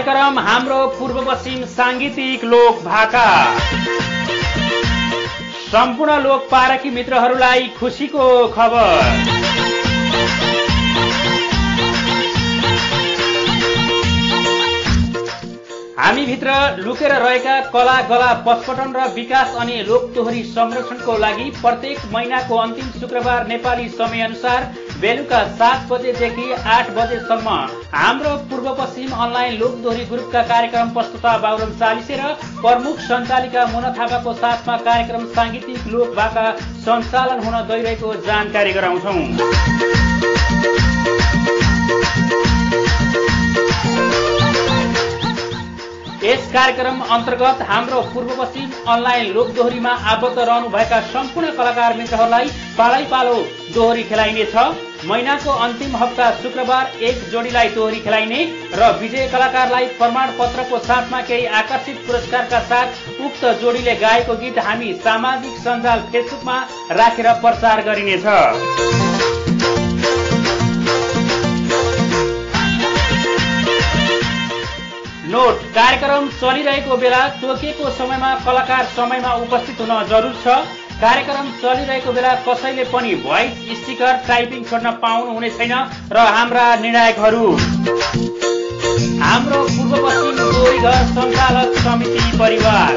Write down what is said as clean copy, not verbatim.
कार्यक्रम हाम्रो पूर्व पश्चिम सांगीतिक लोक भाका। सम्पूर्ण लोक पारखी मित्रहरूलाई खुसीको खबर। हामी भित्र लुकेर रहेका कला गला पटपटन र विकास अनि लोकदोहोरी संरक्षणको लागि प्रत्येक महिनाको अन्तिम शुक्रबार नेपाली समयअनुसार बेलुका 7 बजेदेखि 8 बजेसम्म हाम्रो पूर्व पश्चिम अनलाइन लोकदोहोरी ग्रुपका कार्यक्रम प्रस्तुता बाबुराम चालिसे र प्रमुख सञ्चालिका मुना थापाको साथमा कार्यक्रम सांगीतिक लोक भाका सञ्चालन हुन गइरहेको जानकारी गराउँछौं। यस कार्यक्रम अन्तर्गत हाम्रो पूर्व पश्चिम अनलाइन लोकदोहोरीमा आबद्ध रहनुभएका सम्पूर्ण कलाकार मित्रहरूलाई पालै पालो दोहोरी खेलाइनेछ। महिनाको अन्तिम हप्ता शुक्रबार एक जोडीलाई दोहोरी खेलाइने र विजय कलाकारलाई प्रमाण पत्रको साथमा केही आकर्षित पुरस्कारका साथ उक्त जोडीले गाएको गीत हामी सामाजिक सञ्जाल फेसबुकमा राखेर प्रचार गरिनेछ। नोट, कार्यक्रम चलिरहेको बेला तोकिएको समयमा कलाकार समयमा उपस्थित हुन जरुरी छ। कार्यक्रम चलिरहेको बेला कसैले पनि भोइस स्टिकर टाइपिङ छोड्न पाउनु हुने छैन र हाम्रा निर्णायकहरू हाम्रो पूर्व पश्चिम दोहोरी घर सञ्चालक समिति परिवार